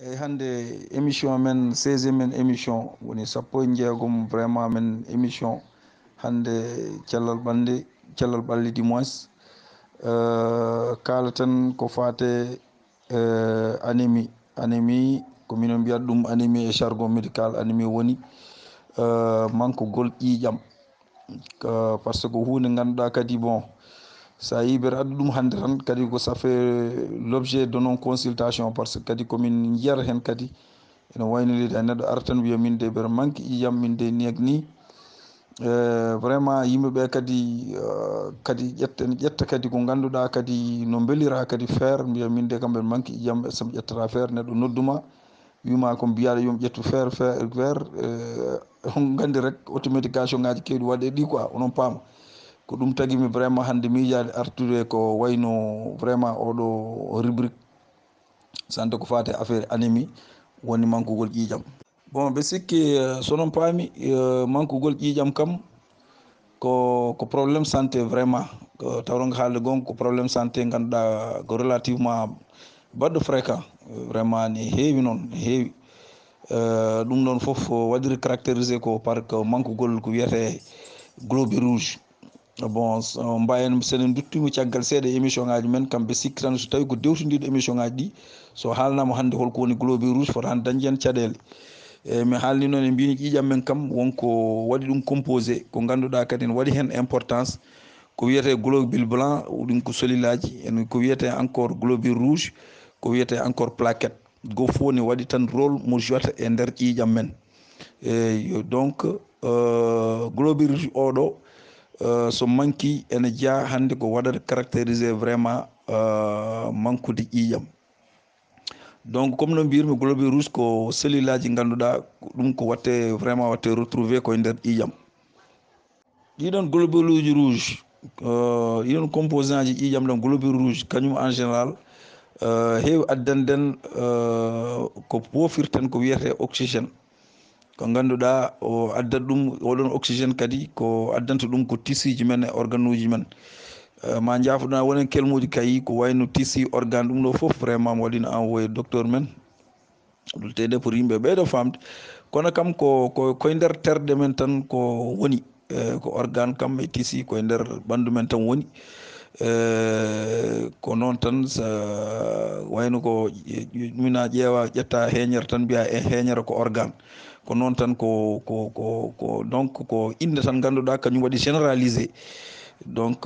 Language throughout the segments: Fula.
hande émission men 16e men émission woni sappo e jeegom vraiment men émission hande cellal ɓalli du moins kala tan ko fate anémie ko minen mbiyata ɗum anémie e jargon médical anémie woni manque gol ƴiiƴam par ce que hunde ganduɗa kadi bon sa yiɓere addu ɗum hande tan kadi ko ça fait l'objet de non consultation par ce que kadi komin jiyata hen kadi ene waynolide a neɗɗo ara tan wiya min de ɓeɗa manque ƴiiƴam min de niyek ni vraiment yimɓeɓe kadi ƴetta kadi ko ganduɗa kadi no beelira kadi faire mbiya min de kam ɓeɗa manque ƴiiƴam somi ƴettata faire neɗɗo nodduma wima ko mbiyaɗo yomi ƴettu faire on gandi rek automédication ngaji kewɗi waɗe ɗi quoi onon paama ko ɗum tagui mi vraiment hande miijade artude ko wayno vraiment oɗo rubrique sante ko fate affaire anémie woni manque gol ƴiiƴam bon ɓe sikki sonon paami manque gol ƴiiƴam kam ko probléme santé vraiment tawrongo haalde gonga ko probléme santé ganduɗa ko relativement baɗɗo fréquent vraiment ne heewi noon ne heewi ɗum ɗon foof waɗiri caractérisé ko par que manque gol ko wiyete globule rouge bon mbayen senen duttimi caggal seeɗa émission ngaji men kamɓe sikki tan so tawi ko dewtodiɗo émission ngaji ɗi so haalnama hande holko woni globule rouge fota hande dañi hen caɗele mi haalni noon e mbini ƴiiƴam men kam wonko waɗi ɗum composé ko ganduɗa kadi ne waɗi hen importance ko wiyete globule blanc ɗum ko solilaji en ko wiyete encore globule rouge ko wiyete encore plaquette go fof ne waɗi tan rôle mo jouata e nder ƴiiƴam men eyyi donc globule rouge oɗo so manqui ene jeeya hande ko waɗata caractérisé vraiment manquede ƴiiƴam donc comme no mbirmi globule rouge ko cellule aji ganduɗa ɗum ko watte vraiment watte retrouvé koye nder ƴiiƴam ɗiɗon globule uji rouge ɗiɗon composant ji ƴiiƴam ɗon globule rouge kañum en général heewi addanden ko pofirten ko wiyete oxygéne ko ganduɗa o addat ɗum oɗon oxygéne kadi ko addanta ɗum ko tissu ji men e organe uji men ma jaafoɗa wonen kelmuji kayi ko wayno tissu organe ɗum ɗo foof vraiment mo waɗino envoyé docteur men ɗultede pour yimɓe ɓeyɗo famde kono kam koye nder terɗe men tan ko woni ko organe kam e tissu koye nder ɓandu men tan woni ko noon tan sa wayno ko mina ƴeewa ƴetta heñere tan mbiya e heñere ko organe ko noon tan ko donc ko inde tan ganduɗa kañum waɗi généralisé donc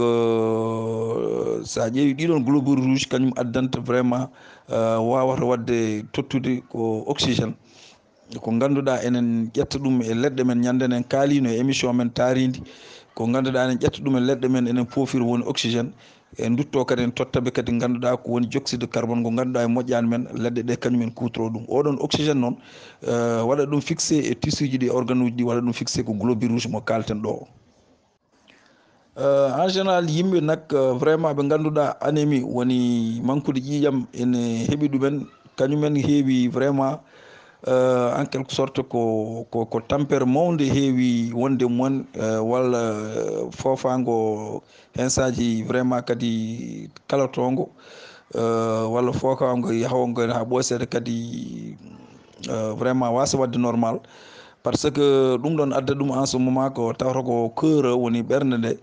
sa ƴeewi ɗiɗon globule rouge kañum addanta vraiment wawata wadde tottude ko oxygéne ko ganduɗa enen ƴetta ɗum e leɗɗe men ñanden en kaalino e émission men taaridi ko ganduɗa enen ƴetta ɗum e leɗɗe men enen pofiri woni oxygéne e dutto kadi en tottaɓe kadi ganduɗa ko woni dioxyde carbone ko ganduɗa e moƴƴani men leɗɗe ɗe kañumen kutoro ɗum oɗon oxygéne noon waɗa ɗum fixé e tissu ji ɗi organe uji ɗi waɗa ɗum fixé ko globule rouge mo kalten ɗo en général yimɓe nak vraiment ɓe ganduɗa anémie woni manquede ƴiiƴam ene heeɓi ɗumen kañumen heewi vraiment en quelque sorte ko tampere mawde heewi wonde mumen walla fofango hen saji vraiment kadi kalatongo walla fofango yahongo ha ɓoosede kadi vraiment wasa wadde normal par ce que ɗum ɗon adda ɗum en ce moment ko tawata ko cœur woni ɓerde nde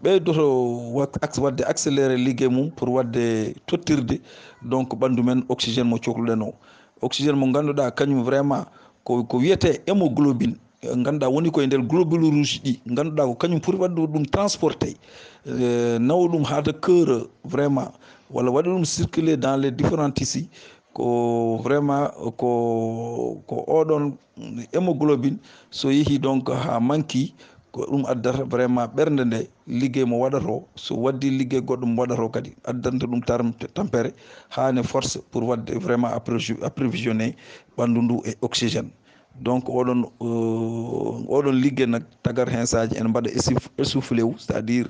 ɓeydoto wadde accéléré ligguey mum pour wadde tottirde donc ɓandu men oxygéne mo cohluɗen o oxygéne mo ganduɗa kañum vraiment ko wiyete hémoglobine ganduɗa woni koye nder globule rouge ɗi ganduɗa ko kañum pour wadde ɗum transporté nawa ɗum haata cœur vraiment walla waɗa ɗum circulé dans les différents tissus ko vraiment ko oɗon hémoglobine so yeehi donc ha manqui ko ɗum addata vraiment ɓerde nde ligguey mo waɗato so waddi ligguey goɗɗo mo waɗato kadi addanta ɗum tampere hane force pour wadde vraiment approvisionné ɓandu ndu e oxygéne donc oɗon ligguey nak tagar hen saji ene mbaɗa essoufflé wu c'est à dire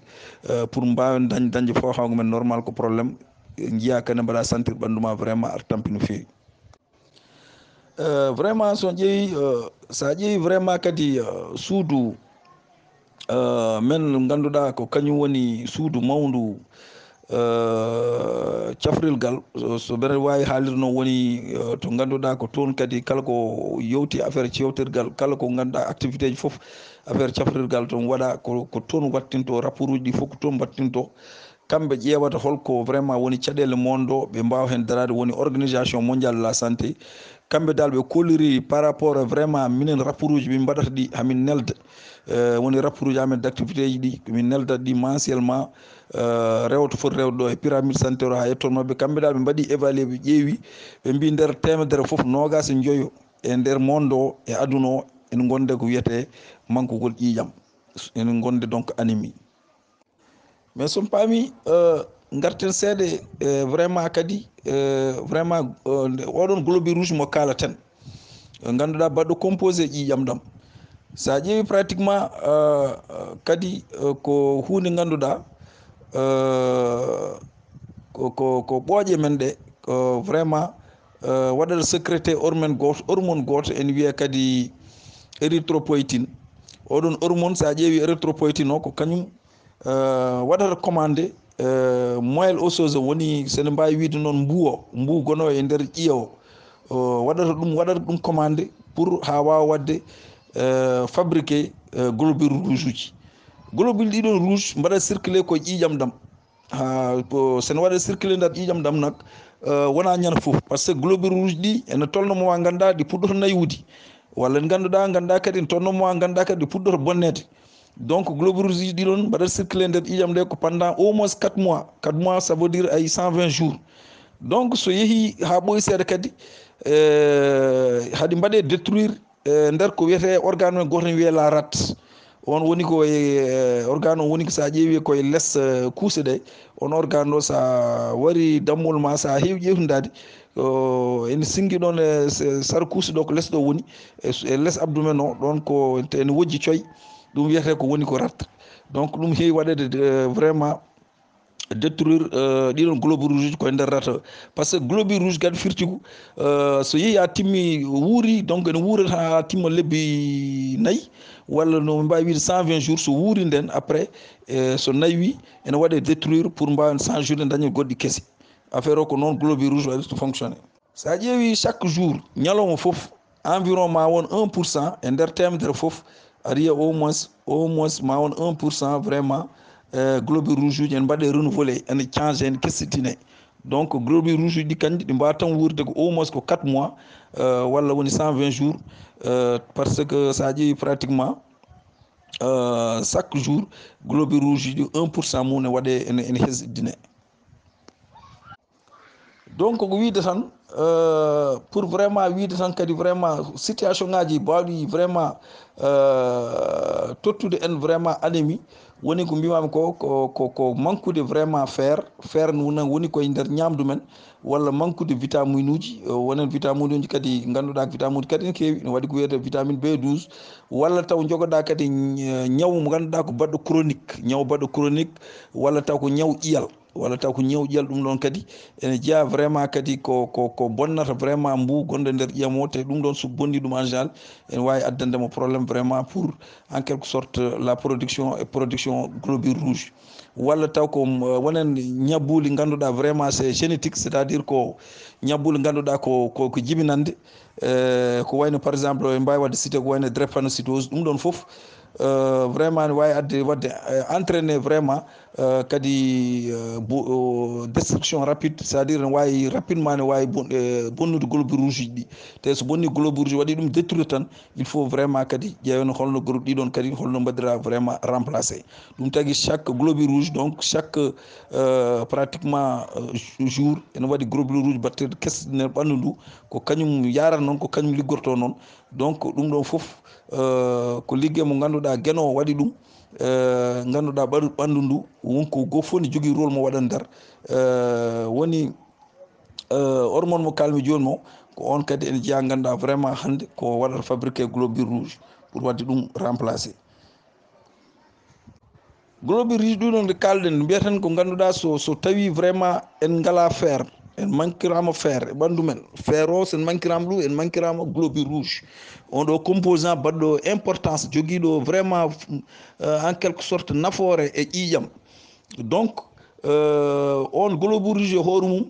pour mbawen dañde fofango men normal ko probléme jiiya kadi mbaɗa sentir ɓandu ma vraiment aɗa tampi no fewi vraiment so ƴeewi sa ƴeewi vraiment kadi suudu men ganduɗa ko kañum woni suudu mawdu cafrel gal so bere wawi haalirno woni to ganduɗa ko toon kadi kala ko yewti affaire cewtirgal kala ko ganduɗa activité ji foof affaire cafrirgal toon waɗa ko toon wattinto rapport uji ɗi fof ko toon battinto kamɓe ƴeewata holko vraiment woni caɗele monde o ɓe mbawa hen darade woni organisation mondiale de la santé kamɓe dal ɓe kolliri par rapport vraiment minen rapport uji min mbaɗata ɗi hamin nelda woni rapport uji amen d' activité ji ɗi min neldata ɗi mensuellement rewto foti rewde ɗo e pyramide sanitaire o ha yetton mabɓe kamɓe dal ɓe mbaɗi évalué ɓe ƴeewi ɓe mbi nder temedere foof nogas e joyo e nder monde o e aduna o ene gonde ko wiyete mankugol ƴiiƴam ene gonde donc anémie mais son paami garten seeɗa vraiment kadi vraiment oɗon globule rouge mo kalaten ganduɗa baɗɗo composé ƴiiƴam ɗam sa ƴeewi pratiquement kadi ko hunde ganduɗa ko ɓooƴe men ɗe ko vraiment waɗata sécrété hormone goto ene wiye kadi érythropoïtine oɗon hormone sa ƴeewi érythropoïtine o ko kañum waɗata commandé moelle osseuse woni sene mbawi wiide noon mbu gono e nder ƴiya o waɗata ɗum commandé pour ha wawa wadde fabriqué globule rouge uji globule ɗiɗon rouge mbaɗa circulé ko ƴiiƴam ɗam sene waɗa circulé nder ƴiiƴam ɗam nak wona ñande foof par ce que globule rouge ɗi ene tolnomo wa ganduɗa ɗi puɗɗoto naywudi walla ganduɗa kadi ne tonnomo wa ganduɗa kadi ɗi puɗɗoto bonnede donc globule rouge ɗi ɗon mbaɗa circulé nder ƴiiƴam ɗe ko pendant au moins 4 mois ça veut dire ay 120 jours donc so yeehi ha ɓooyi seeɗa kadi haɗi mbaɗe détruire nder ko wiyete organe men goto ne wiye la rat on woni ko organe o woni ko sa ƴeewi koye less kuuse ɗe on organe ɗo sa wari dammol ma sa heewi ƴewtidade ene singui ɗon e sara kuuse ɗo ko less ɗo woni e less abdomen o ɗon ko ene wojji coy ɗum wiyete ko woni ko rat donc ɗum heewi waɗede vraiment détruire ɗiɗon globule rouge koye nder rata par ce que globule rouge kadi firtigu so yeehi ha timmi wuuri donc ene wuura ha timma lebbi 4 walla no mbawi wiide 120 jours so wuuri nden après so naywi ene waɗe détruire pour mbawen changer daña goɗɗi keese affaire o ko noon globule rouge waɗirta fonctionné sa ƴeewi chaque jour ñalawma foof environ ma won 1% e nder temedere foof aɗa yiya au moins ma won 1% vraiment globule rouge uji ene mbaɗe renouvelé ene change ene kestitine donc globule rouge uji ɗi kanƴi ɗi mbawa tan wurde ko au moins ko 4 mois walla woni 120 jours par ce que sa ƴeewi pratiquement chaque jour globule rouge uji 1% mum ne waɗe ene hesɗine donc ko wiide tan pour vraiment wiide tan kadi vraiment situation ngaji mbawɗi vraiment tottude en vraiment anémie woni ko mbimami ko manquede vraiment fer woni koye nder ñamdu men walla manquede vitamine uji wonen vitamine uji kadi ganduɗa vitamine uji kadi ne keewi ne waɗi ko wiyete vitamine B12 walla taw jogoɗa kadi ñaw mo ganduɗa ko baɗɗo chronique walla taw ko ñaw ƴiyal ɗum ɗon kadi ene jeeya vraiment kadi ko bonnata vraiment mbu gonɗo nder ƴiyam o te ɗum ɗon so bonni ɗum en général ene wawi addandemo probléme vraiment pour en quelque sorte la production globule rouge walla taw ko wonen ñabbuli ganduɗa vraiment c'est génétique c'est à dire ko ñabbuli ganduɗa ko jibinande ko wayno par exemple en mbawi wadde cité ko wayno drépanocytose ɗum ɗon foof vraiment ne wawi wadde entraîné vraiment kadi destruction rapide c'est à dire ne wawi rapidement ne wawi bonnude globule rouge uji ɗi te so bonni globule rouge waɗi ɗum détruire tan il faut vraiment kadi ƴeewen holno ɗiɗon kadi holno mbaɗira vraiment remplacé ɗum tagui chaque globule rouge donc chaque pratiquement jour ene waɗi globule rouge batteɗe kesɗe nder ɓandu ndu ko kañum yarata noon ko kañum liggorto noon donc ɗum ɗon foof ko ligguey mo ganduɗa gueno waɗi ɗum ganduɗa ɓandu ndu wonko goto fof ne jogui rôle mo waɗa nder woni hormone mo kalmi joni mo ko on kadi ene jeeya ganduɗa vraiment hande ko waɗata fabriqué globule rouge pour wadde ɗum remplacé globule rouge ɗuɗon nde kalɗen mbiyaten ko ganduɗa so tawi vraiment en ngala fer en manquirama fer e ɓandu men fer o sen manquirama ɗum en manquirama globule rouge on ɗo composant baɗɗo importance joguiɗo vraiment en quelque sorte nafoore e ƴiiƴam donc on globule rouge hoore mum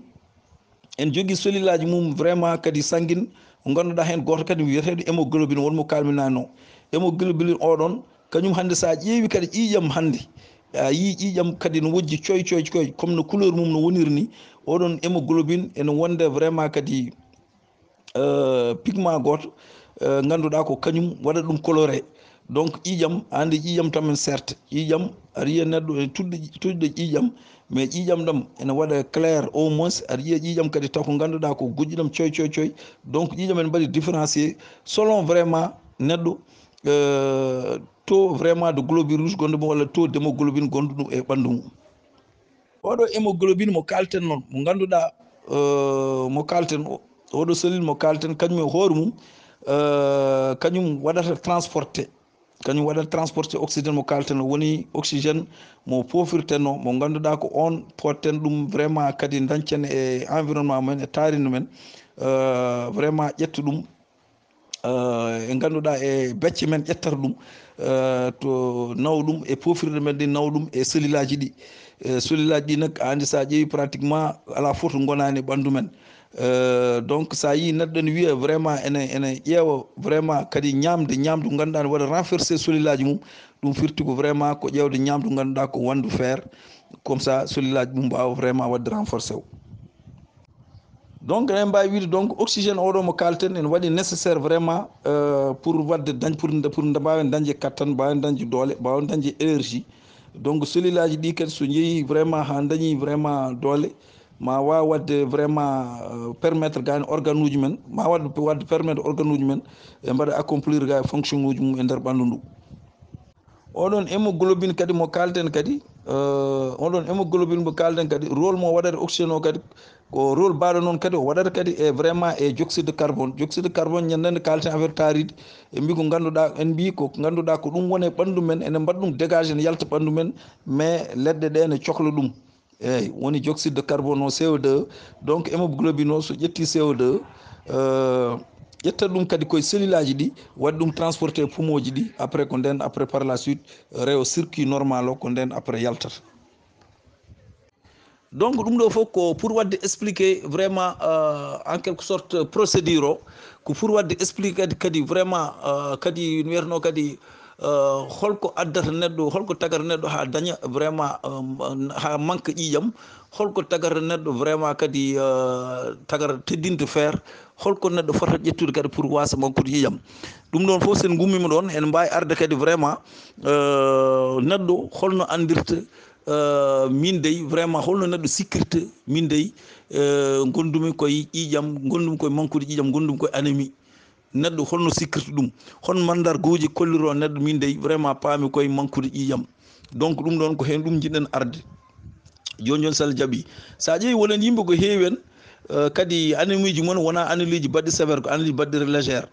en jogui solillaji mum vraiment kadi sanguine mo ganduɗa hen goto kadi wiyeteɗo hémoglobine wonmo kalminano hémoglobine oɗon kañum hande sa ƴeewi kadi ƴiƴam hande a yi ƴiƴam kadi no wojji coy coy coy comme no couleur mum no woniri ni oɗon hémoglobine ene wonde vraiment kadi pigment goto ganduɗa ko kañum waɗa ɗum coloré donc ƴiƴam andi ƴiƴam tamen certes ƴiƴam aɗa yiya neɗɗo e tudde ƴiƴam mais ƴiƴam ɗam ene waɗa clair au moins aɗa yiya ƴiƴam kadi taw ko ganduɗa ko goƴƴuɗam coy coy coy donc ƴiƴam ene mbaɗi différencier selon vraiment neɗɗo taux vraiment de globule rouge gonɗo mum walla taux d' hémoglobine gonɗuɗum e ɓandu mum oɗo hémoglobine mo kalten noon mo ganduɗa mo kalten oɗo solide mo kalten kañum e hoore mum kañum waɗata transporté kañum waɗata transporté oxygéne mo kalten woni oxygéne mo pofirtenno mo ganduɗa ko on potten ɗum vraiment kadi dañcen e environnement men e taarino men vraiment ƴetta ɗum e ganduɗa e becce men ƴettata ɗum to nawa ɗum e pofirde men ɗi nawa ɗum e cellulaji ɗi cellulaji ɗi nak andi sa ƴeewi pratiquement ala photo gonani e ɓandu men donc sa yi neɗɗo ne wiya vraiment ene ƴeewa vraiment kadi ñamde ñamdu ganduɗa ne waɗa renforcer cellulaji mum ɗum firti ko vraiment ko ƴewde ñamdu ganduɗa ko wandu fer comme ça cellulaji mum mbawa vraiment wadde renforcé o donc eɗen mbawi wiide donc oxygéne oɗo mo kalten ene waɗi nécessaire vraiment pour wadde dañ pour mbawen dañde kattan mbawen dañde doole mbawen dañde énergie donc cellulaji ɗi kadi so jeeyi vraiment ha dañi vraiment doole ma waw wadde vraiment permettre gani organe uji men ma wadde permettre organe uji men e mbaɗa accomplir ga fonction uji mum e nder ɓandu ndu oɗon hémoglobine kadi mo kalten kadi oɗon hémoglobine mo kalten kadi rôle mo waɗata oxygéne o kadi ko rôle baɗo noon kadi o waɗata kadi e vraiment e dioxyde de carbone ñandede kalten affaire taaride e mbi ko ganduɗa en mbi ko ganduɗa ko ɗum woni e ɓandu men ene mbaɗa ɗum dégagé ne yalta ɓandu men mais leɗɗe ɗe ne cohla ɗum eyyi woni dioxyde de carbone o CO2 donc hémoglobine o so ƴetti CO2 ƴetta ɗum kadi koye cellulaji ɗi waɗi ɗum transporté e poumon ji ɗi après ko nden après par la suite rewa circuit normal o ko nden après yaltata donc ɗum ɗo fof ko pour wadde expliquer vraiment en quelque sorte procédure o ko pour wadde expliquer kadi vraiment kadi no wiyatano kadi holko addata neɗɗo holko tagata neɗɗo ha daña vraiment ha manque ƴiƴam holko tagata neɗɗo vraiment kadi tagata teddinte fer holko neɗɗo fota ƴettude kadi pour wasa manqude ƴiƴam ɗum ɗon fof sen gummima ɗon en mbawi arde kadi vraiment neɗɗo holno andirta min dey vraiment holno neɗɗo sikkirta min dey gondumi koye ƴiƴam gondumi koye manqude ƴiƴam gondumi koye anémie neɗɗo holno sikkirta ɗum hon mandargoji kolliro neɗɗo min dey vraiment paami koye manqude ƴiƴam donc ɗum ɗon ko hen ɗum jiɗɗen arde joni joni sall jaaɓi sa ƴeewi wonen yimɓe ko heewi en kadi anémie ji moon wona anémie ji baɗɗi sévère ko anémie baɗɗi légère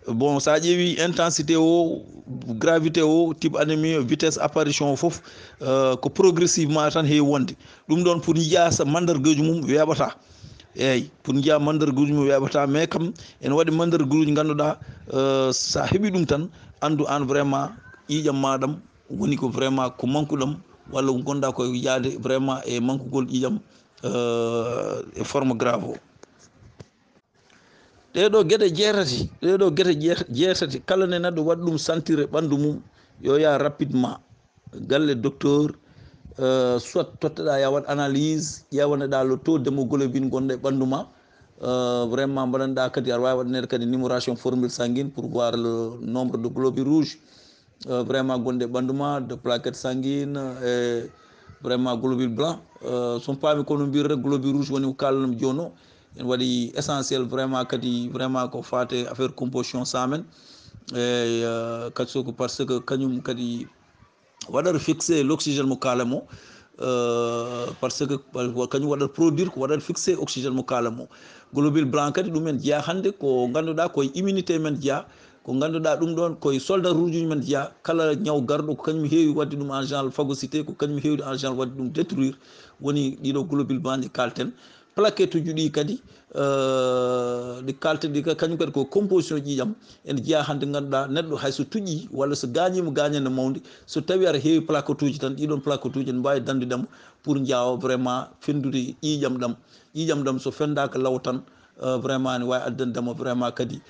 bon sa ƴeewi intensité o gravité o type anémie vitesse apparition o foof ko progressivement tan heewi wonde ɗum ɗon pour jiiya mandargaji mum weeɓata eyyi pour jiiya mandargaji mum weeɓata mais kam ene waɗi mandargaji ganduɗa sa heeɓi ɗum tan andu an vraiment ƴiƴam maɗam woni ko vraiment ko manque ɗam walla ko gonɗa koye yaade vraiment e manque gol ƴiƴam e forme grave o ɗeɗo gueɗe jeetati kala ne neɗɗo waɗi ɗum sentir e ɓandu mum yo yaa rapidement galle docteur soit totteɗa ya waɗ analyse ƴewaneɗa le taux d' hémoglobine gonɗo e ɓandu ma vraiment mbaɗaneɗa kadi aɗa wawi waɗanede kadi numération formule sanguine pour voir le nombre de globules rouge vraiment gonɗe e ɓandu ma de plaquette sanguine e vraiment globule blanc son paami kono mbirre globule rouge woni ko kalnami joni o en waɗi essentiel vraiment kadi vraiment ko fate affaire composition sang men e kadi soko par ce que kañum kadi waɗata fixé l' oxygéne mo kalamo par ce que kañum waɗata produire ko waɗata fixé oxygéne mo kalamo globule blanc kadi ɗumen jeeya hannde ko ngannduɗaa koye immunité men jeeya ko ngannduɗaa ɗum ɗon koye soldat rouge uji men jeeya kala ñaw garɗo ko kañum heewi wadde ɗum en général phagocyté ko kañum heewde en général wadde ɗum détruire woni ɗiɗo globule blanc ɗi kalten plaquette uji ɗi kadi ɗi kalte ɗi kañum kadi ko composition ƴiƴam ene jeeya hannde ngannduɗaa neɗɗo hayso tuƴƴi walla so gañima gañande mawde so tawi aɗa heewi plaquette uji tan ɗiɗon plaquette uji ne mbawi dandudema pour jaawa vraiment fendude ƴiƴam ɗam so fendaka law tan vraiment ne wawi addandema vraiment kadi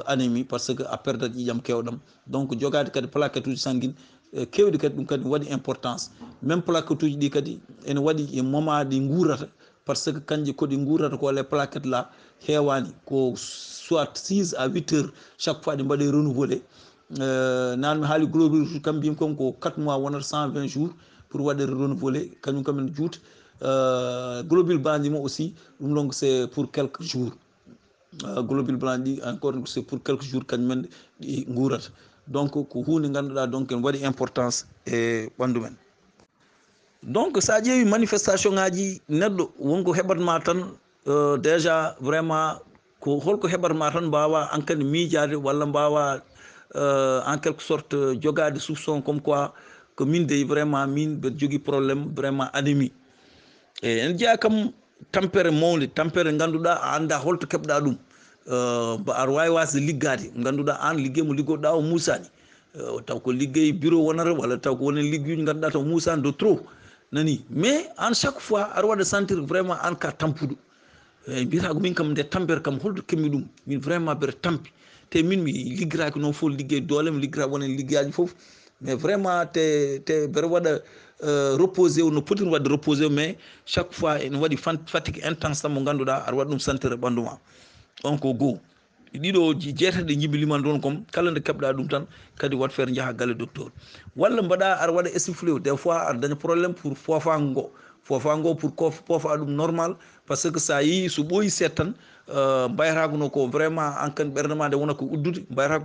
anémie par ce que a perdat ƴiƴam kewɗam donc jogade kadi plaquette uji sanguine kewɗi kadi ɗum kadi waɗi importance même plaquette uji ɗi kadi ene waɗi e moment ɗi guurata par ce que kanƴe koɗi guurata ko les plaquettes là heewani ko soit 6 à 8 heures chaque fois ɗi mbaɗe renouvelé nan mi haali globule rouge kam mbimi kom ko 4 mois wonata 120 jours pour waɗere renouvelé kañum kam ene juuta globule blanc mo aussi ɗum donc c'est pour quelques jours globule blanc ɗi encore c'est pour quelques jours kañumen ɗi guurata donc ko hunde ganduɗa donc ene waɗi importance e ɓandu men donc sa ƴeewi manifestation ngaji neɗɗo wonko heɓatma tan déjà vraiment ko holko heɓatma tan mbawa en kadi miijade walla mbawa en quelque sorte jogade soupçon comme quoi que min dey vraiment min mbeɗa jogui probléme vraiment anémie e en jeeya kam tampere mawde tampere ganduɗa a anda holto keɓɗa ɗum aɗa wawi wasde liggade ganduɗa an ligguey mo liggoɗa o musani taw ko liggey bureau wonata walla taw ko wonen liggueji ganduɗa taw musani de trop nani mais en chaque fois aɗa waɗa sentir vraiment an ka tampuɗo eyyi mbiyata ko min kam nde tampere kam holto kemmi ɗum min vraiment mbeɗa tampi te min mi liggiraki noon fof liggey doole mi liggiraki wonen liggueyaji foof mais vraiment te mbeɗa waɗa reposé o no potiri wadde reposé o mais chaque fois ene waɗi fatigue intense tan mo ganduɗa aɗa waɗa ɗum sentir e ɓandu ma on ko goho ɗiɗo jeetaɗe jimbi liman ɗon kom kala nde keɓɗa ɗum tan kadi wat feere jaaha galle docteur walla mbaɗa aɗa waɗa essoufflé des fois aɗa daña probléme pour fofango ngo pour poofa ɗum normal par ce que sa yeehi so ɓooyi seeɗa tan mbayatakono ko vraiment en kadi ɓerde ma nde wona ko uddude mbayata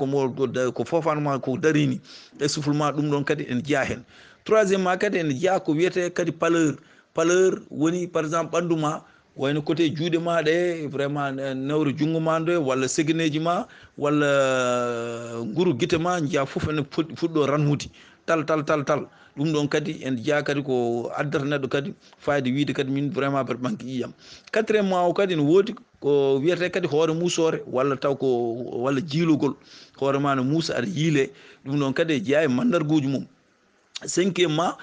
ko fofanoma ko darini essoufflement ɗum ɗon kadi ene jeeya hen troisiémement kadi ene jeeya ko wiyete kadi paleur woni par exemple ɓandu ma wayno côté juuɗe ma ɗe vraiment nawre junngo ma nde walla seguineji ma walla nguru guite ma jeeya foof ene fuɗɗo ranhude tal ɗum ɗon kadi ene jeeya kadi ko addata neɗɗo kadi fayde wiide kadi min vraiment mbeɗa ɓanki ƴiƴam quatriémement o kadi ne woodi ko wiyete kadi hoore musore walla taw ko walla jiilogol hoore ma no muusa aɗa yiile ɗum ɗon kadi e jeeya e mandarguji mum cinquiémement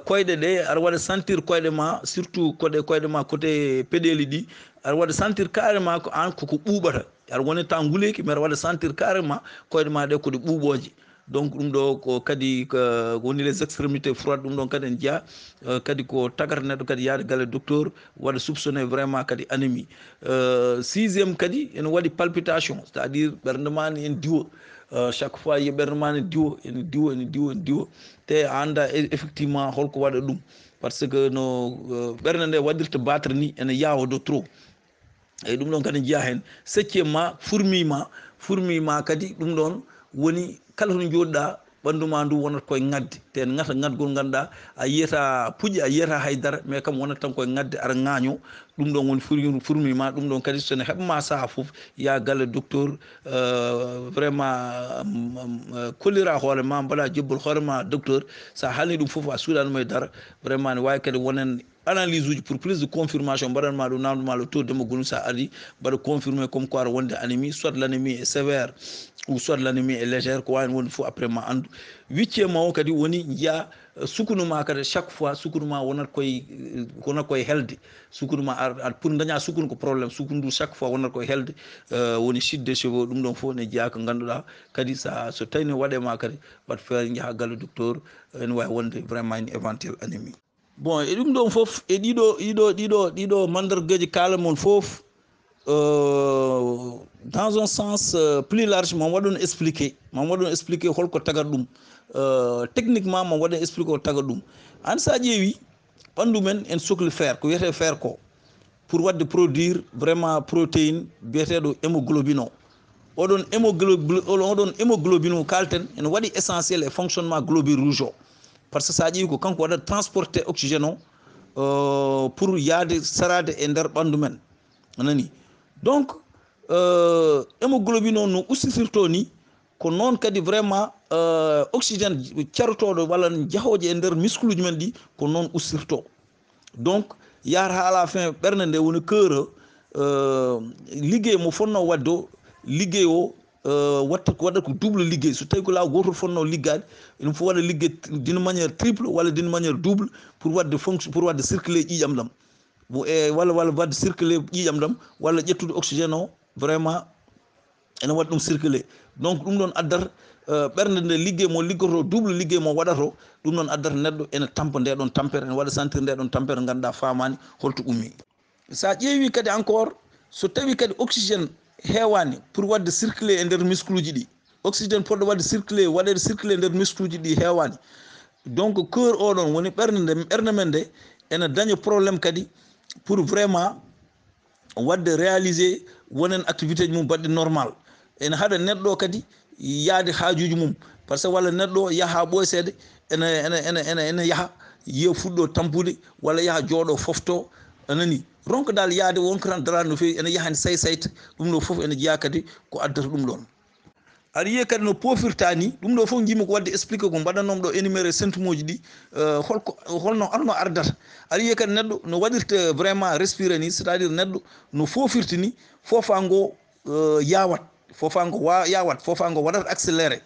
koyɗe ɗe aɗa waɗa sentir koyɗe ma surtout koyɗe ma côté peɗeli ɗi aɗa waɗa sentir carrément ko an koko ɓuuɓata aɗa woni temps nguleyki mais aɗa waɗa sentir carrément koyɗe ma ɗe koɗe ɓuuɓoje donc ɗum ɗo ko kadi ko woni les extrémités froide ɗum ɗon kadi en jeeya kadi ko tagata neɗɗo kadi yaade galle docteur waɗa soupçonné vraiment kadi anémie sixiéme kadi ene waɗi palpitation c'est à dire ɓernde ma ne en diwa chaque fois yi ɓernde ma ne diwa ene diwa te a anda effectivement holko waɗa ɗum par ce que no ɓernde nde waɗirta battre ni ene yaawa de trop eyyi ɗum ɗon kadi jeeya hen septiémement fourmillement kadi ɗum ɗon woni kala to jooɗiɗa ɓanduma ndu wonata koye ŋadde te en ŋata ŋadgol ganduɗa a yiyata puƴƴi a yiyata haydara mais kam wonata tan koye ŋadde aɗa ŋaaño ɗum ɗon woni fourmillement ɗum ɗon kadi sone heɓma saaha foof ya galle docteur vraiment kollira hoorema mbaɗa jebbol hoorema docteur sa haalni ɗum foof a suuɗanuma e dara vraiment ne wawi kadi wonen analyse uji pour plus de confirmation mbaɗanma ɗum namdoma le taux d'hémoglobine sa ari mbaɗa confirmé comme quoi aɗa wonde anémie soit l'anémie est sévère ou soit l'anémie est légère ko wawino wonde fof après ma andu huitiéme o kadi woni jiya sukunu ma kadi chaque fois sukunu ma wonata koye helde sukunu ma pour daña sukunu ko probléme sukunu ndu chaque fois wonata koye helde woni chute des cheveux ɗum ɗon fof ne jeeya ko ganduɗa kadi so tawi ne waɗema kadi wat feere jaaha galle docteur ene wawi wonde vraiment une éventuelle anémie bon e ɗum ɗon fof e ɗiɗo mandargaji kalamon fof dans un sens plus large mamo waɗon expliqué holko tagata ɗum techniquement mamo waɗon expliqué ko tagata ɗum an sa ƴeewi ɓandu men en sohli fer ko wiyete fer ko pour wadde produire vraiment protéine biyeteɗo hémoglobine o oɗon hémoglobine o kalten ene waɗi essentiel e fonctionnement globule rouge o par ce que sa ƴeewi ko kanko waɗata transporté oxygéne o pour yaade sarade e nder ɓandu men anani donc hémoglobine o no ustitirto ni ko noon kadi vraiment oxygéne carotoɗo walla jahoje e nder muscle uji men ɗi ko noon ustirto donc yahata ha à la fin ɓernde nde woni cœur liggéey mo fonno waddo liggéey o watta ko double liggéey so tawi ko laaw gotol fonno liggade ina fo waɗa liggéey d'une manière triple walla d'une manière double pour wadde fonction pour wadde circuler ƴiƴam ɗam walla wadde circuler ƴiƴam ɗam walla ƴettude oxygéne o vraiment ene waɗa ɗum circuler donc ɗum ɗon addata ɓernde nde liggéey mo liggoto double liggéey mo waɗato ɗum ɗon addata neɗɗo ene tampa nde ɗon tampere ene waɗa sentir nde ɗon tampere ganduɗa famani holto ummi sa ƴeewi kadi encore so tawi kadi oxygéne heewani pour wadde circuler e nder muscle uji ɗi oxygéne poɗɗo wadde circuler waɗede circuler e nder muscle uji ɗi heewani donc cœur oɗon woni ɓernde men nde ene daña probléme kadi pour vraiment wadde réaliser wonen activité ji mum baɗɗi normal ene haɗa neɗɗo kadi yaade haajuji mum par ce que walla neɗɗo yaha ɓoysede ene yaha yiya fuɗɗo tampude walla yaha jooɗo fofto anani ronko dal yaade wonko tan darade no fewi ene yahani sayta ɗum ɗo foof ene jeeya kadi ko addata ɗum ɗon aɗa yiya kadi no pofirta ni ɗum ɗo fof jimi ko wadde expliqué ko mbaɗannomi ɗo énuméré symptôme uji ɗi holno ardata aɗa yiya kadi neɗɗo no waɗirta vraiment respiré ni c'est à dire neɗɗo no fofirta ni fofa ngo yawat fofa ngo yawat fofa ngo waɗata accéléré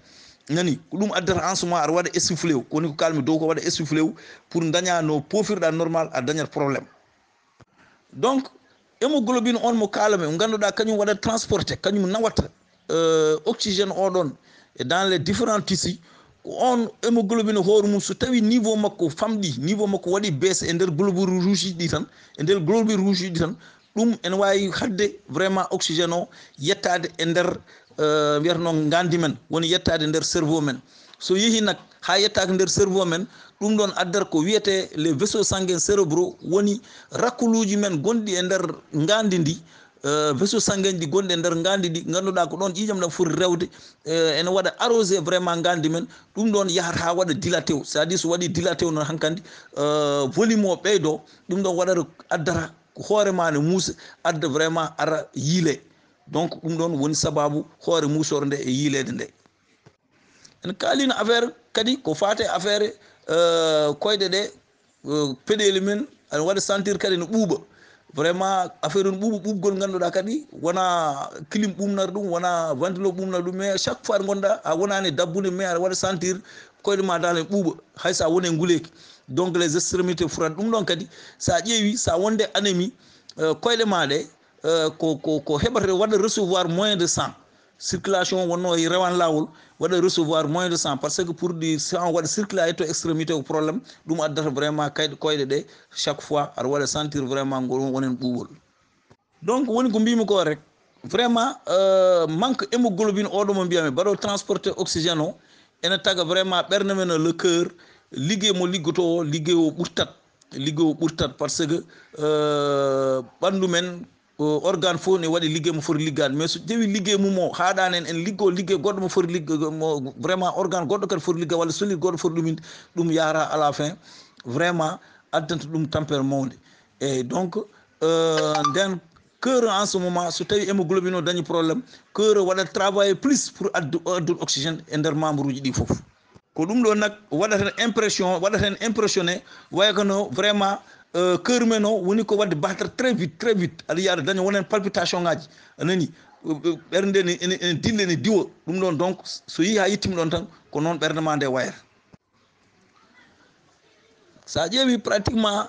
nani ko ɗum addata en ce moment aɗa waɗa essoufflé wu koni ko kalmi dow ko waɗa essoufflé wu pour daña no pofirɗa normal a dañat probléme donc hémoglobine on mo kalame ganduɗa kañum waɗat transporté kañum nawata oxygéne oɗon et dans les différents tissus on hémoglobine hoore mum so tawi niveau makko famɗi niveau makko waɗi baisse e nder globule rouge ɗi tan e nder globule rouge ɗi tan ɗum ene wawi hadde vraiment oxygéne o yettade e nder wiyatano gandi men woni yettade nder cerveau men so yeehi nak ha yettaka nder cerveau men ɗum ɗon addata ko wiyete les vaisseaux sanguins cérébraux woni rakkuluji men gonɗi e nder gandi ndi vaisseau sanguin ɗi gonɗi e nder gandi ɗi ganduɗa ko ɗon ƴiƴam ɗam foti rewde ene waɗa arrosé vraiment gandi men ɗum ɗon yahata ha waɗa dilaté o c'est à dire so waɗi dilaté o noon hankkandi volume o ɓeydo ɗum ɗon waɗata addata hoorema ne muusa adda vraiment ara yiile donc ɗum ɗon woni sababu hoore muusore nde e yiilede nde en kalino affaire kadi ko fate affaire koyɗe ɗe peɗeli men aɗa waɗa sentir kadi no ɓuuɓa vraiment affaire no ɓuuɓgol ganduɗa kadi wona clim ɓumnata ɗum wona ventilo ɓumnata ɗum mais chaque fois gonɗa a wonani dabbude mais aɗa waɗa sentir koyɗe ma dal e ɓuuɓa haysa woni e nguleki donc les extrémités furat ɗum ɗon kadi sa ƴeewi sa wonde anémie koyɗe ma ɗe ko heɓata waɗa recevoir moins de sang circulation wonno e rewan lawol waɗa recevoir moins de sang parce que pour ɗi sang waɗa circulé a yetto extrémité ko probléme ɗum addata vraiment koyɗe ɗe chaque fois aɗa waɗa sentir vraiment ngol wonen ɓuuɓol donc woni ko mbimi ko rek vraiment manque hémoglobine oɗo mo mbiyami mbaɗo transporté oxygéne o ene taga vraiment ɓerde men le cœur liggey mo liggoto o liggey o ɓurtat par ce que ɓandu men organe fof ne waɗi liggey mo foti liggade mais so ƴeewi liggey mum o haɗani en liggo liggey goɗɗo mo foti mo vraiment organe goɗɗo kadi foti liggade walla solide goɗɗo foti ɗuminde ɗum yara à la fin vraiment addanta ɗum tampere mawde eyyi donc nden cœur en ce moment so tawi hémoglobine o dañi probléme cœur o waɗat travailler plus pour addude oxygéne e nder membre uji ɗi foof ko ɗum ɗo nak waɗata hen impressionné way kono vraiment cœur men o woni ko wadde battre très vite aɗa yiya aɗa daña wonen palpitation ngaji anani ɓerde nde ene dille ene diwa ɗum ɗon donc so yi ha yettima ɗon tan ko noon ɓerde ma nde wayata sa ƴeewi pratiquement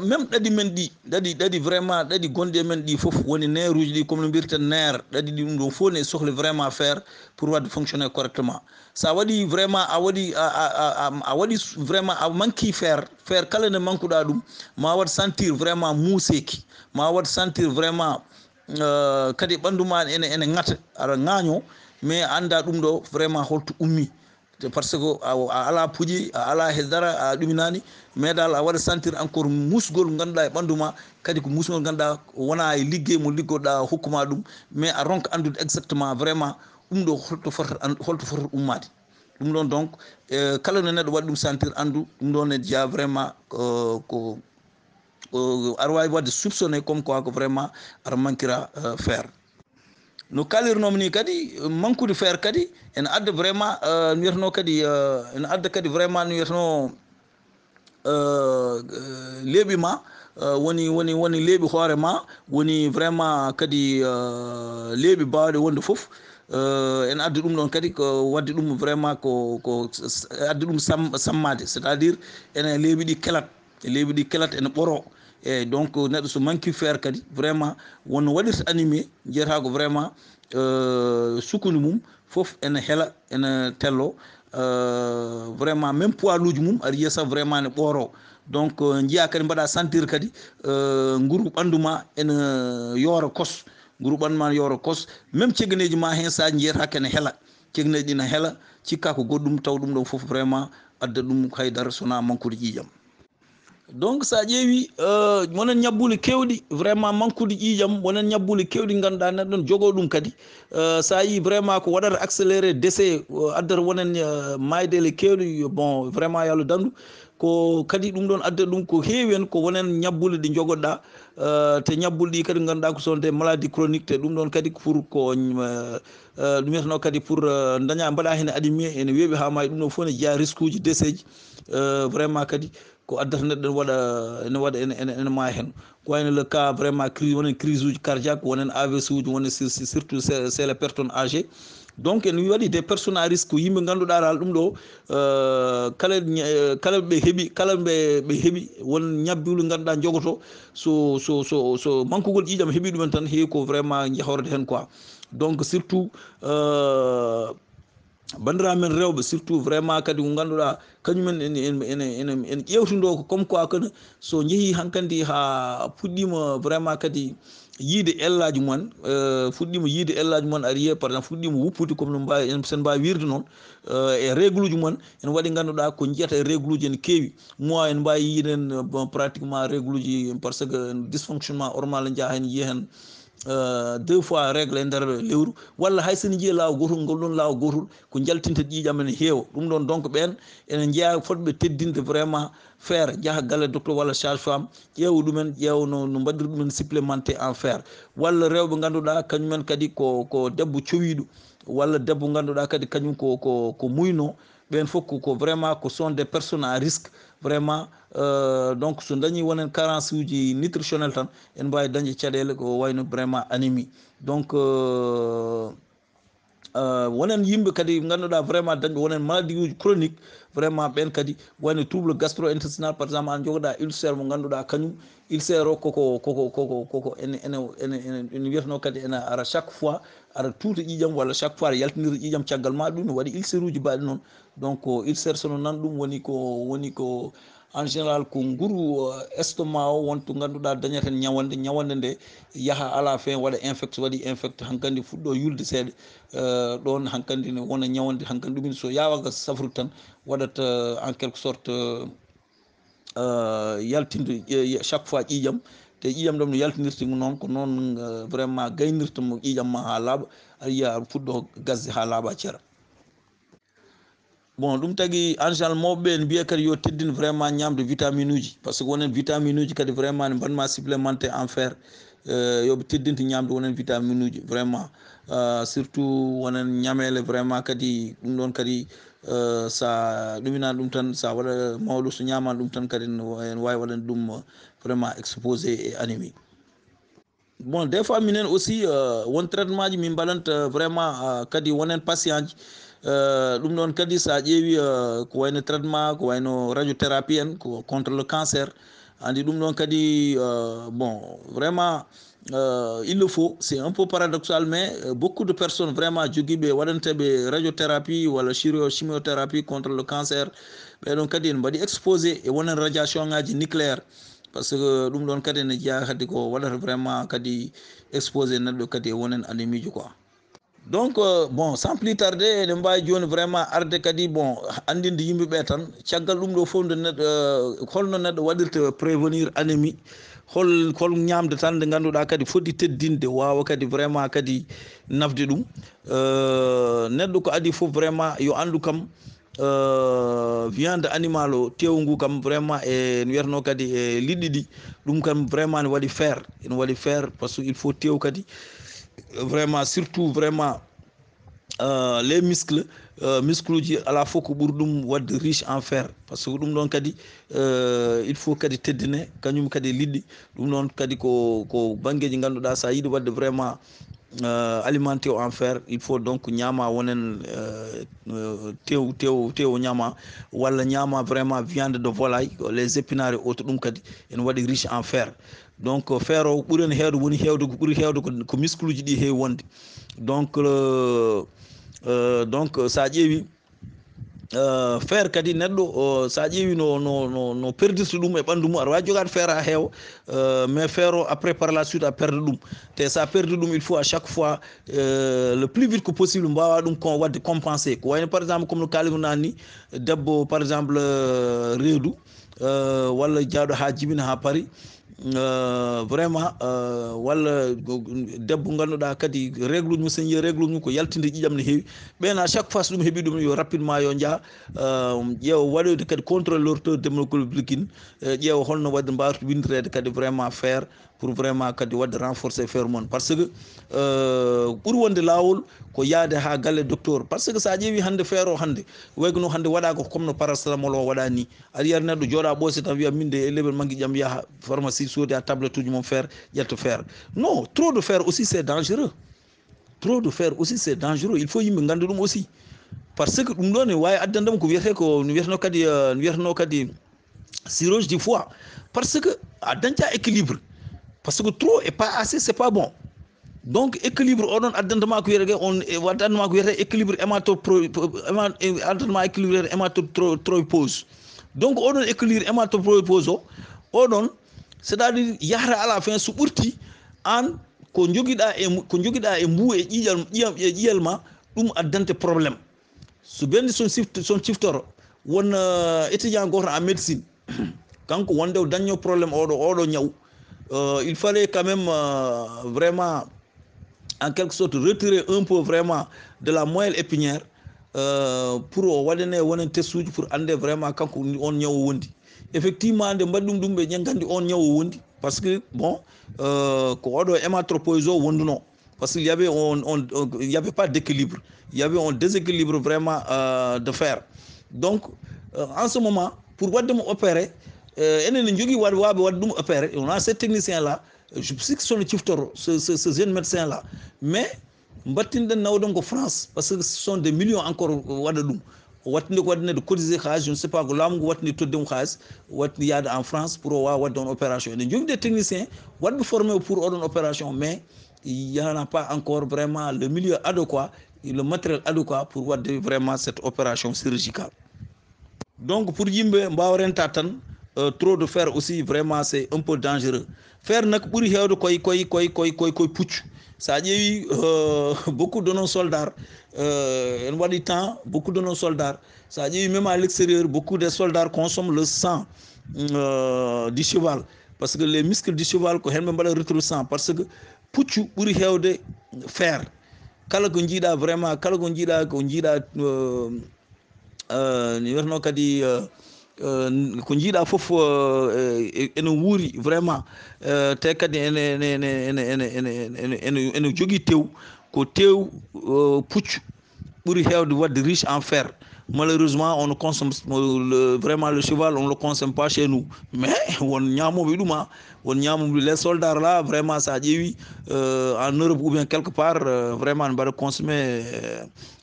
même ɗaɗi men ɗi ɗaɗi vraiment ɗaɗi gonɗi e men ɗi foof woni nerf uji ɗi comme no mbirten nerf ɗaɗi ɗi ɗum ɗon fof ne sohli vraiment faire pour wadde fonctionner correctement sa waɗi vraiment a waɗi vraiment a manqui faire kala nde manqueɗa ɗum ma waɗ sentir vraiment muuseki ma waɗ sentir vraiment kadi ɓandu ma ene ŋata aɗa ŋaño mais anda ɗum ɗo vraiment holto ummi par ce que a ala puƴi a ala heddara a ɗuminani mais dal a waɗa sentir encore musgol ganduɗa e ɓandu ma kadi ko musgol ganduɗa wona e liggey mo liggoɗa hokkuma ɗum mais a ronka andude exactement vraiment ɗum ɗo holto fota ummade ɗum ɗon donc kala no neɗɗo waɗi ɗum sentir andu ɗum ɗon ne jeeya vraiment ko aɗa wawi wadde soupçonné comme quoi ko vraiment aɗa manquira faire no kalirnomi ni kadi manqude faire kadi ene adda vraiment no wiyatano kadi ene adda kadi vraiment no wiyatano leeɓi ma woni leeɓi hoore ma woni vraiment kadi leeɓi bawɗe wonde fof en addi ɗum ɗon kadi ko wadde ɗum vraiment ko addi ɗum sammade c' est à dire ene leeɓi ɗi kelat ene ɓoro eyyi donc neɗɗo so manqui faire kadi vraiment wonno waɗirta animé jeyata ko vraiment sukkundu mum fof ene heela ene tello vraiment même poids luji mum aɗa yiya sah vraiment ne ɓooro donc jiiya kadi mbaɗa sentir kadi nguru ɓandu ma ene yoora kos nguru ɓandu ma ne yoora kos même cegganeji ma hen saji jeyata kene heela cegganeji ɗi ne heela cikka ko goɗɗum taw ɗum ɗo foof vraiment adda ɗum haydara sona manqude ƴiƴam donc sa ƴeewi wonen ñabbuli kewɗi vraiment manqude ƴiƴam wonen ñabbuli kewɗi ganduɗa neɗɗo ne jogo ɗum kadi sa yi vraiment ko waɗata accéléré décès addata wonen maydele kewɗi bon vraiment yo Allah dandu ko kadi ɗum ɗon addata ɗum ko heewi hen ko wonen ñabbuli ɗi jogoɗa te ñabbuli ɗi kadi ganduɗa ko son des maladies chroniques te ɗum ɗon kadi pour ko ɗum wiyatano kadi pour daña mbaɗa hen animé ene weeɓi ha mayi ɗum ɗon fof ne jeeya risque uji décès ji vraiment kadi ko addata neɗɗo ene waɗa ene maya hen ko wayno le cas vraiment crise wonen crise uji cardiaque wonen AVC uji woni surtout c'est les personnes âgées donc en waɗi des personnes à risque ko yimɓe ganduɗa dal ɗum ɗo kala ɓe heeɓi won ñabbuli ganduɗa jogoto so manqugol ƴiƴam heeɓi ɗumen tan heewi ko vraiment jahorde hen quoi donc surtout bandiraɓe men rewɓe surtout vraiment kadi ko ganduɗa kañumen en ƴewtido ko comme quoi que so jeehi hankkandi ha puɗɗima vraiment kadi yiide ellaji mumen fuɗɗima yiide ellaji mumen aɗa yiiya par exemple fuɗɗima wuppude comme no mbawi sen mbawi wirde noon e règle uji mumen ene waɗi ganduɗa ko jiyata e règle uji ene keewi moi en mbawi yiiden bon pratiquement règle uji par ce que dysfonctionnement hormonal jaa hen yiiya hen 2 fois règle e nder lewru walla hay sene jiiya lawol gotol ngol ɗon lawol gotol ko jaltinta ƴiƴam ene heewa ɗum ɗon donc ɓen ene jeeya fotɓe teddinde vraiment faire jaaha galle docteur walla sage femme ƴeewa ɗumen ƴeewa no mbaɗiri ɗumen supplémenté en faire walla rewɓe ganduɗa kañumen kadi ko debbo cowiɗo walla debbo ganduɗa kadi kañum ko muyno ɓen fof ko vraiment ko sont des personnes à risque vraiment donc so dañi wonen carence uji nutritionnel tan en mbawi dañde caɗele ko wayno vraiment anémie donc wonen yimɓe kadi ganduɗa vraiment dañɓe wonen maladie uji chronique vraiment ɓen kadi wayno trouble gastro intestinal par exemple an jogoɗa ulcére mo ganduɗa kañum ulcére o koko ene wiyatano kadi ene ara chaque fois ara tuuta ƴiƴam walla chaque fois aɗa yaltinira ƴiƴam caggal ma ɗum ne waɗi ulcére uji mbaɗi noon donc ulcére sono nan ɗum woni ko en général ko nguru estomac o wonto ganduɗa dañata hen ñawande nde yaaha à la fin waɗa infecte waɗi infecte hankkandi fuɗɗo yulde seeɗa ɗon hankkandi ne wona ñawande hankkandi ɗumen so yawaga safrude tan waɗat en quelque sorte yaltinde chaque fois ƴiƴam te ƴiƴam ɗam no yaltinirta noon ko noon vraiment gaynirtamo ƴiƴam ma ha laaɓa aɗa yiya fuɗɗo gasde ha laaɓa ceera bon ɗum tagui en général mawɓeɓe ne mbiya kadi yo teddin vraiment ñamde vitamine uji par ce que wonen vitamine uji kadi vraiment ne mbanma supplémenté en fer yoɓe teddinta ñamde wonen vitamine uji vraiment surtout wonen ñamele vraiment kadi ɗum ɗon kadi sa ɗuminani ɗum tan sa waɗa mawɗo so ñamani ɗum tan kadi en wawi waɗande ɗum vraiment exposé et anémie bon des fois minen aussi won traitement ji min mbaɗanta vraiment kadi wonen patient ji ɗum ɗon kadi sa ƴeewi ko wayno traitement ko wayno radiothérapie en ko contre le cancer andi ɗum ɗon kadi bon vraiment il le faut c'est un peu paradoxal mais beaucoup de personnes vraiment joguiɓe waɗanteɓe radiothérapie walla chimiothérapie contre le cancer ɓeɗon kadi en mbaɗi exposé e wonen radiation ngaji nucléaire par ce que ɗum ɗon kadi ne jeeya kadi ko waɗata vraiment kadi exposé neɗɗo kadi e wonen anémie ji quoi donc bon sans plus tarder eɗen mbawi joni vraiment arde kadi bon andinde yimɓeɓe tan caggal ɗum ɗo fof nde neɗɗo holno neɗɗo waɗirta prévenir anémie hol ñamde tan nde ganduɗa kadi foti teddinde wawa kadi vraiment kadi nafde ɗum neɗɗo ko adi foof vraiment yo andu kam viande animal o tew ngu kam vraiment e no wiyatano kadi e liɗɗi ɗi ɗum kam vraiment ne waɗi fer ene waɗi fer par ce que il faut tew kadi vraiment surtout vraiment les muscles muscle à la fois ko ɓuri wadde riche en fer par ce que ɗum ɗon kadi il faut kadi teddine kañum kadi liɗɗi ɗum ɗon kadi ko banggueji ganduɗa sa yiiɗi wadde vraiment alimenté en fer il faut donc ñama wonen tew ñama walla ñama vraiment viande de volaille les épinards et autres ɗum kadi ene waɗi riche en fer donc fer o ɓuurani hewde woni hewde ko ɓuuri hewde ko muscle uji ɗi heewi wonde donc sa ƴeewi fer kadi neɗɗo sa ƴeewi no perdirta ɗum e ɓanndu mum aɗa wawi jogade fer ha heewa mais fer o après par la suite a perde ɗum te sa perdi ɗum il faut à chaque fois le plus vite que possible mbawa ɗum ko wadde compensé ko wayno par exemple comme no kalimi nani ni debbo par exemple reedu walla jaaɗo ha jibina ha paari vraiment walla debbo ganduɗa kadi règle uji mum sen yi règle mum ko yaltinde ƴiƴam ne heewi ɓen à chaque fois so ɗum heeɓi ɗum yo rapidement yo jaa ƴeewa waɗoyde kadi contrôle leur taux d'hémoglobine ƴeewa holno wadde mbawata windirede kadi vraiment faire pour vraiment kadi wadde renforcer faire mon par ce que ɓuuri wonde lawol ko yaade ha galle docteur par ce que sa ƴeewi hande faire o hande waygono hande waɗaka comme no paracétamol o waɗa ni aɗa yiya neɗɗo jooɗa ɓoosi tan wiya min de e leɓel mangue ƴam yaha pharmacie soodi a tablette uji mum faire ƴetta faire non trop de faire aussi c'est dangereux trop de faire aussi c'est dangereux il faut yimɓe ganda ɗum aussi par ce que ɗum ɗo ne wawi addandema ko wiyete ko no wiyeteno kadi cirrhose du foie par ce que a dañca équilibre par ce que trop et pas assez c'est pas bon donc équilibre oɗon addantema ko wiyete on waddantema ko wiyete équilibre addantema équilibre hématotropose donc oɗon équilibre hématotropose o oɗon c'est à dire yahata à la fin so ɓurti an ko joguiɗa e mbuu e ƴiyal ma ɗum addante probléme so ɓendi son ciftoro won étudiant goto en médecine kanko wonde o dañño probléme oɗo ñaw il fallait quand même vraiment en quelque sorte retirer un peu vraiment de la moelle épinière pour o waɗane wonen test uji pour ande vraiment kanko on ñawo wondi effectivement nde mbaɗi ɗum ɓe ñaggandi on ñawo wondi par ce que bon ko oɗo hématotropose o wonduno par ce qu'il y avait il y avait pas d'équilibre il y avait un déséquilibre vraiment de fer donc en ce moment pour wadde mo opérer enen jogui waɓe wadde ɗum opérer on a ces techniciens là je sais que sono ciftoro ce jeune médecin là mais mbattinɗen nawɗon ko France parce que ce sont des millions encore waɗa ɗum wattinde ko waɗinede cotiser xaalis je ne sais pas ko laamu ngu wattindi toddemo xaalis wattindi yaade en France pour o wawa wadde on opération eɗen jogui des techniciens waɗɓe formé pour oɗon opération mais il y en a pas encore vraiment le milieu adéquat et le matériel adéquat pour wadde vraiment cette opération chirurgicale donc pour yimɓe mbawa renta tan trop de fer aussi vraiment c'est un peu dangereux fer nak ɓuuri hewde koye puccu sa ƴeewi beaucoup de nos soldats en waɗi temps beaucoup de nos soldats sa ƴeewi même à l'extérieur beaucoup de soldats consomment le sang du cheval parce que les muscles du cheval ko hen ɓe mbaɗa retour sang parce que puccu ɓuuri hewde fer kala ko jiiɗa vraiment kala ko jiiɗa ni wiyatno kadi ko jiiɗa foof ene wuuri vraiment te kadi ene jogui tew ko tew puccu ɓuuri hewde wadde riche en fer malheureusement on ne consomme vraiment le cheval on ne le consomme pas chez nous mais won ñamoɓe ɗuma won ñamoɓe les soldats là vraiment sa ƴeewi en Europe ou bien quelque part vraiment ne mbaɗa consommer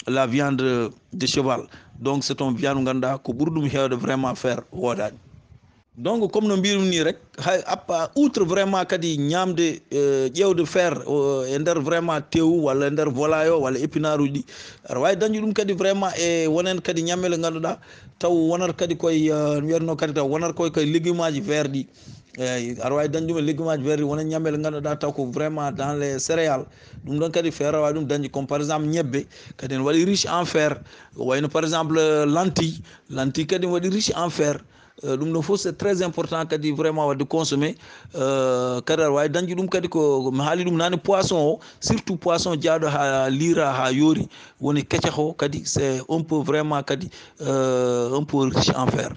la viande de cheval donc c'est un viande ganduɗa ko ɓuuri ɗum hewde vraiment faire woɗani donc comme no mbirum ni rek hay appa outre vraiment kadi ñamde ƴewde fer e nder vraiment tew walla e nder volaille o walla épinard uji ɗi aɗa wawi dañde ɗum kadi vraiment e wonen kadi ñammele ganduɗa taw wonata kadi koye no wiyatno kadi taw wonata koye légume aji vert ɗi eyyi aɗa wawi dañde ɗum e légume aji vert ɗi wonen ñammele ganduɗa taw ko vraiment dans les céréales ɗum ɗon kadi fer aɗa wawi ɗum dañde comme par exemple ñebbe kadi ne waɗi riche en fer wayno par exemple lentille kadi ne waɗi riche en fer ɗum ɗon fof c'est très important kadi vraiment wadde consommé kadi aɗa wawi dañde ɗum kadi ko mi haali ɗum nane poisson o surtout poisson jaaɗo ha liira ha yoori woni keccax o kadi c'est un peu vraiment kadi un peu riche en fer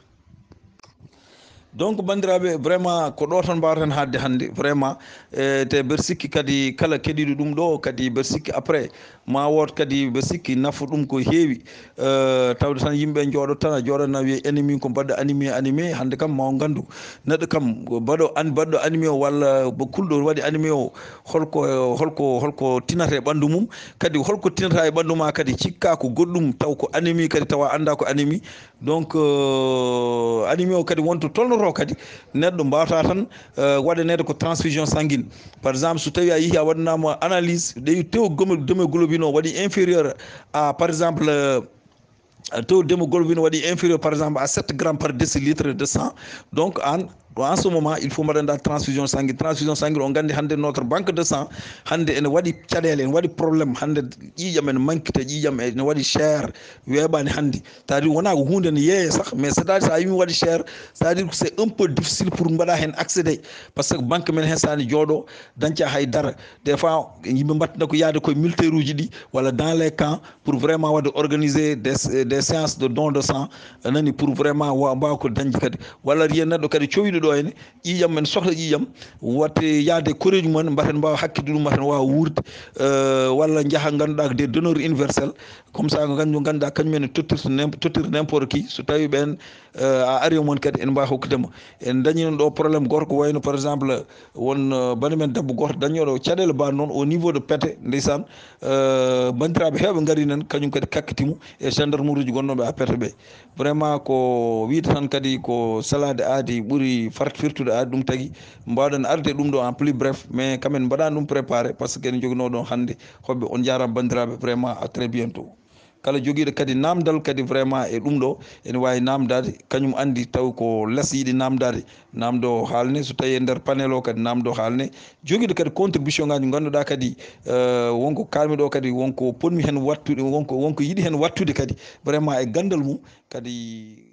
donc bandiraɓe vraiment ko ɗo tan mbawaten hadde hannde vraiment te ber sikki kadi kala keɗiɗo ɗum ɗo kadi ber sikki après ma wood kadi ber sikki nafa ɗum ko heewi tawde tan yimɓe jooɗo tan a jooɗana wiye ennemi ko mbaɗɗo animé hannde kam ma nganndu neɗɗo kam baɗɗo animé o walla kulɗo waɗi animé o holko tinata e ɓanndu mum kadi holko tinata e ɓanndu ma kadi cikka ko goɗɗum taw ko anémie kadi tawa annda ko anémie donc anémie o kadi wonto tolnoto kadi neɗɗo mbawata tan waɗanede ko transfusion sanguine par exemple so tawi a yeehi a waɗanama analyse ɗewi tew démoglobine o waɗi inférieur à par exemple taux d'hémoglobine waɗi inférieur par exemple à 7 grammes par décilitre de sang donc en ce moment il faut mbaɗanda transfusion sanguine on gandi hande notre banque de sang hande ene waɗi caɗele ene waɗi probléme hande ƴiƴam ene manquita ƴiƴam ene waɗi cher weeɓani hande c'est à dire wona ko hunde ne yeeye sah mais c'est à dire sa yimi waɗi cher c'est à dire c'est un peu difficile pour mbaɗa hen accédé par ce que banque men hen sani jooɗo dañca haydara des fois yimɓe mbattina ko yaade koye militaire uji ɗi walla dans les camps pour vraiment wadde organiser des séances de don de sang nani pour vraiment mbawa ko dañde kadi walla riyen neɗɗo kadi cowiɗo ɗo henne ƴiƴam men sohla ƴiƴam watte yaade koreji mumen mbaten mbawa hakkide ɗum mbaten wawa wurde walla jaaha ganduɗa ko des donneurs universel comme ça ko ganduɗa kañumen tottirta n'importe qui so tawi ɓen a ari mon kadi en mbawa hokkudema en dañi ɗo probléme goto ko wayno par exemple won bani men debbo goto dañoɗo caɗele mbaɗ noon au niveau de Pété ndeysan bandiraɓe heeɓe gaari nan kañum kadi kakkitimo e gendarmerie uji gonnoɓe a Pété ɓe vraiment ko wiide tan kadi ko salade aadi ɓuuri firtude aadi ɗum tagui mbawɗen arde ɗum ɗo en plus bref mais quand même mbaɗani ɗum préparé par ce que en joguino ɗon hande hoɓɓe on jarama bandiraɓe vraiment à très bientôt kala joguiɗo kadi namdal kadi vraiment e ɗum ɗo ene wawi namdade kañum andi taw ko less yiiɗi namdade namdo haalne so tawi e nder panel o kadi namdo haalne joguiɗo kadi contribution ngaji ganduɗa kadi wonko kalmi ɗo kadi wonko ponmi hen wattude wonko yiiɗi hen wattude kadi vraiment e gandal mum kadi